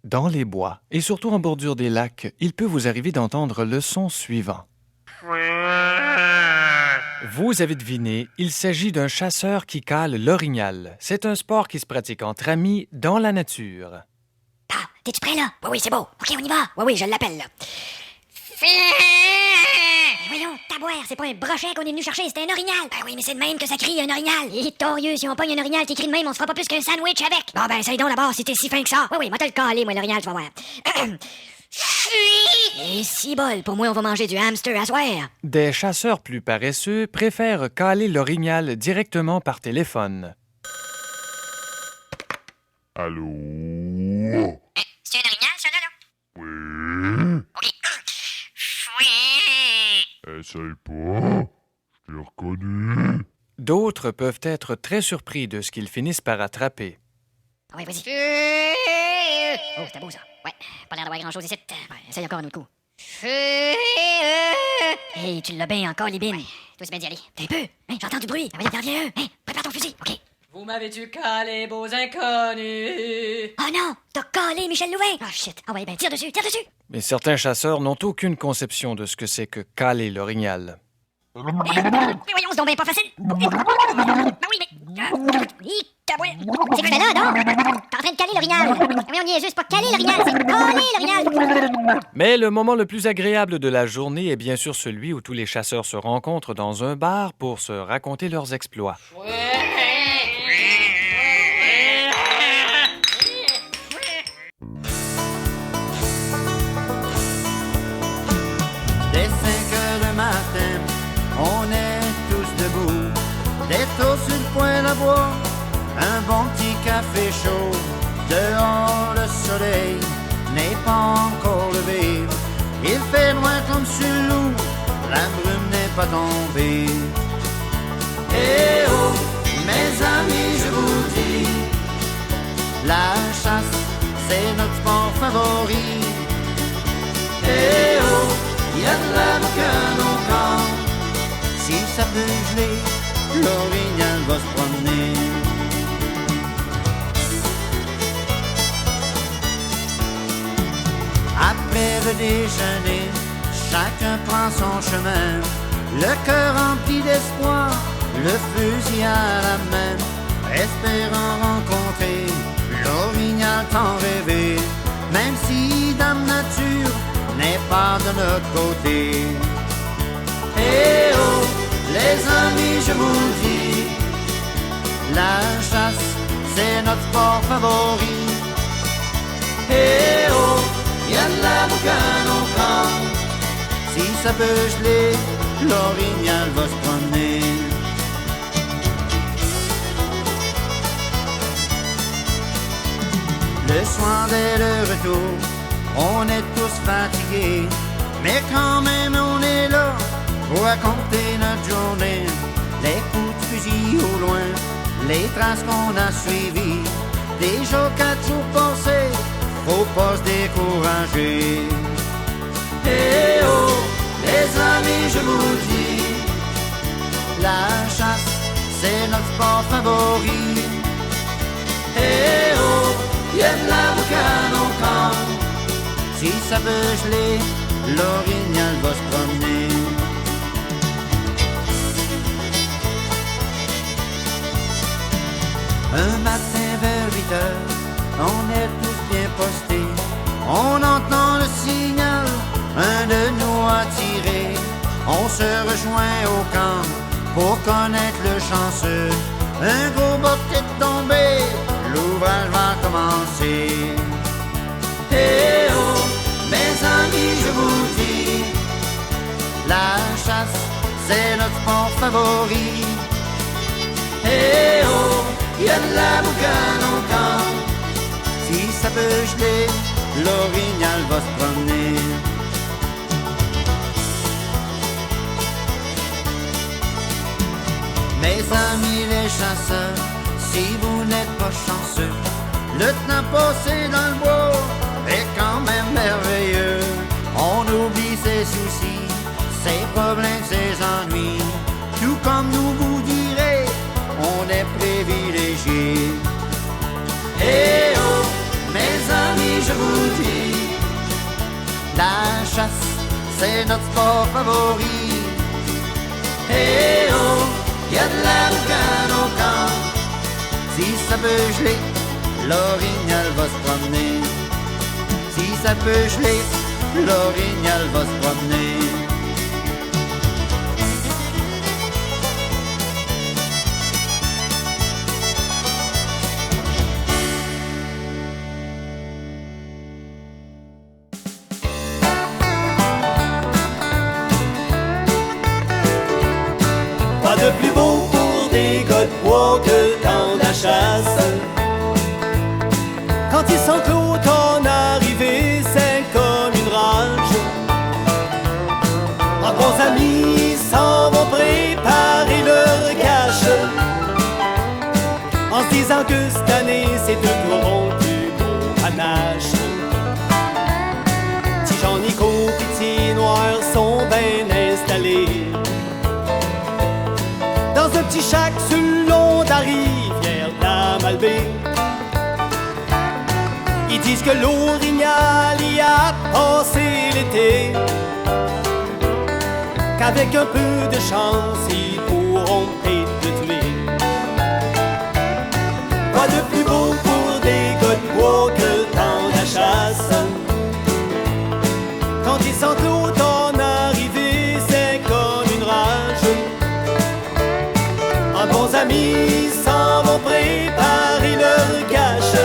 Dans les bois, et surtout en bordure des lacs, il peut vous arriver d'entendre le son suivant. Vous avez deviné, il s'agit d'un chasseur qui cale l'orignal. C'est un sport qui se pratique entre amis dans la nature. Ah, t'es-tu prêt, là? Oui, c'est beau. OK, on y va. Oui, je l'appelle, là. Voyons, tabouère, c'est pas un brochet qu'on est venu chercher, c'est un orignal. Ben oui, mais c'est de même que ça crie, un orignal. Et torieux, si on pogne un orignal qui crie de même, on se fera pas plus qu'un sandwich avec. Bon, ben, essaye donc d'abord si t'es si fin que ça. Oui, moi, t'as le calé, moi, l'orignal, tu vas voir. Et si bol, pour moi, on va manger du hamster à soir. Des chasseurs plus paresseux préfèrent caler l'orignal directement par téléphone. Allô? C'est un orignal, ça, là? Oui? OK. Essaye pas. Je t'ai reconnu. D'autres peuvent être très surpris de ce qu'ils finissent par attraper. Oui, vas-y. Oh, c'était beau, ça. Ouais, pas l'air d'avoir grand-chose ici. Ouais, essaye encore un autre coup. Hey, tu l'as bien encore, Libine. Ouais, toi, c'est bien d'y aller. T'es un peu. Hein, j'entends du bruit. Ah, voyons, viens, hein, prépare ton fusil. OK. Vous m'avez-tu calé, beaux inconnus? Oh non, t'as collé Michel Louvain. Ah, shit. Ah ouais, ben, tire dessus, tire dessus. Mais certains chasseurs n'ont aucune conception de ce que c'est que caler l'orignal. Mais voyons, c'est donc bien pas facile. Ben oui, mais... C'est que tu fais là, non? T'es en train de caler l'orignal. Mais on y est juste pas caler l'orignal, c'est coller l'orignal. Mais le moment le plus agréable de la journée est bien sûr celui où tous les chasseurs se rencontrent dans un bar pour se raconter leurs exploits. Dès 5 heures le matin, on est tous debout. Des tôt sur le point d'avoir un bon petit café chaud. Dehors le soleil n'est pas encore levé. Il fait loin comme sur le loup, la brume n'est pas tombée. Eh oh, mes amis, je vous dis, la chasse, c'est notre sport favori. Eh oh, y a de la boucane au camp. Si ça peut geler, l'orignal va se promener. Après le déjeuner, chacun prend son chemin. Le cœur rempli d'espoir, le fusil à la main, espérant rencontrer l'orignal tant rêvé. Même si Dame Nature n'est pas de notre côté. Eh oh, les amis, je vous dis, la chasse, c'est notre sport favori. Eh oh, y a de la boucane au camp. Si ça peut geler, l'orignal va se promener. Le soir dès le retour, on est tous fatigués, mais quand même on est là pour raconter notre journée. Les coups de fusil au loin, les traces qu'on a suivies. Déjà 4 jours passés, faut pas se décourager. Eh oh, les amis, je vous dis, la chasse, c'est notre sport favori. Eh oh, y a de la boucane au camp. Si ça veut geler, l'orignal va se promener. Un matin vers 8 heures, on est tous bien postés. On entend le signal, un de nous a tiré. On se rejoint au camp pour connaître le chanceux. Un gros bot est tombé, l'ouvrage va commencer. Eh oh, mes amis, je vous dis, la chasse, c'est notre sport favori. Eh oh, y a de la boucane au camp. Si ça peut geler, l'orignal va se promener. Mes amis les chasseurs, si vous n'êtes pas chanceux, le temps passé dans le bois est quand même merveilleux. On oublie ses soucis, ses problèmes, ses ennuis, tout comme nous vous direz, on est privilégiés. Eh oh, mes amis, je vous dis, la chasse, c'est notre sport favori. Eh oh, y a de la boucane au camp. Si ça peut geler, l'orignal va se promener. Si ça peut geler, l'orignal va se promener. Pas de plus beau pour des gars de bois que le temps de la chasse. Quand ils sentent l'automne arriver, c'est comme une rage. En bons amis s'en vont préparer leur cache, en se disant que cette année c'est eux qui auront le plus beau panache. Petit Jean-Nico, petit Noir sont bien installés dans un petit chac sur le long de la rivière de la Malbaie. Ils disent que l'orignal y a passé l'été, qu'avec un peu de chance ils pourront peut-être le tuer. Quoi de plus beau pour des gars de bois que le temps de la chasse. Quand ils sentent l'automne arriver, c'est comme une rage. En bons amis s'en vont préparer leur cache,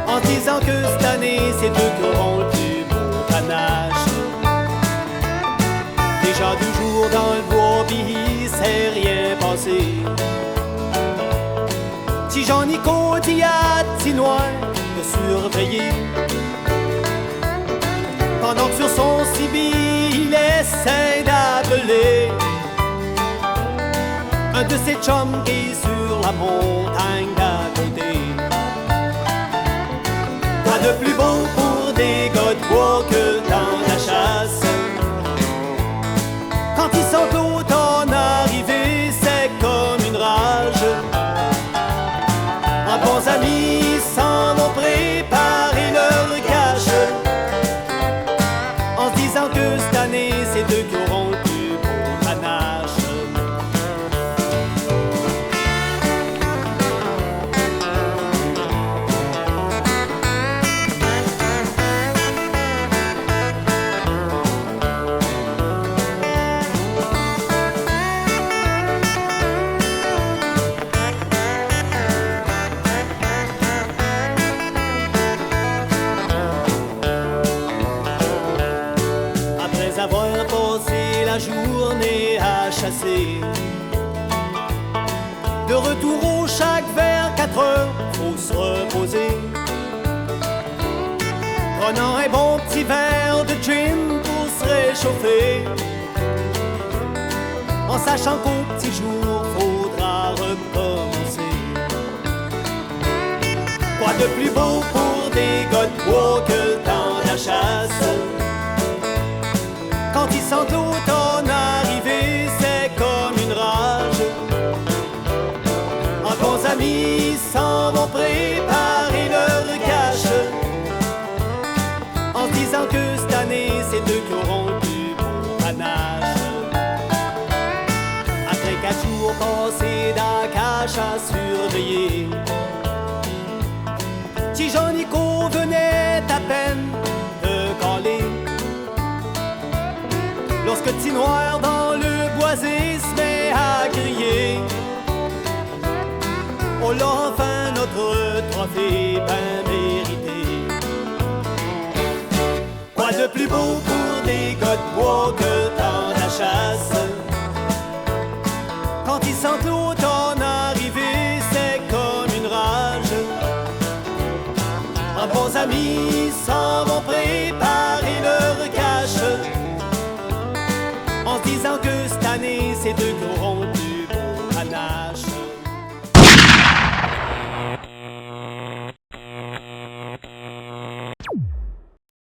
en disant que cette année c'est eux qui auront le plus beau panache. Déjà 2 jours dans le bois pis il s'est rien passé. Petit Jean-Nico dit à petit Noir de surveiller, pendant que sur son cibi il essaie d'appeler un de ses chums qui est sur la montagne d'à côté. Pas de plus beau pour des gars de bois que le temps de la chasse. Quand ils sentent l'automne arriver, c'est comme une rage. En bons amis s'en vont préparer leur cache, en se disant que cette année c'est eux qui auront le plus beau panache. Après avoir passé la journée à chasser, de retour au chac vers 4 heures, faut se reposer. Prenant un bon petit verre de gin pour se réchauffer, en sachant qu'au petit jour faudra recommencer. Quoi de plus beau pour des gars de bois que le temps de la chasse. Quand ils sentent l'automne arriver, c'est comme une rage. En bons amis s'en vont préparer leur cache, en se disant que cette année c'est eux qui auront le plus beau panache. Après 4 jours passés dans la cache à surveiller, petit Jean-Nico venait à peine de caler, lorsque petit Noir dans le boisé se met à crier. Oh là, enfin notre trophée bien mérité. Quoi de plus beau pour des gars de bois que le temps de la chasse. Quand ils sentent l'automne arriver, c'est comme une rage. En bons amis s'en vont préparer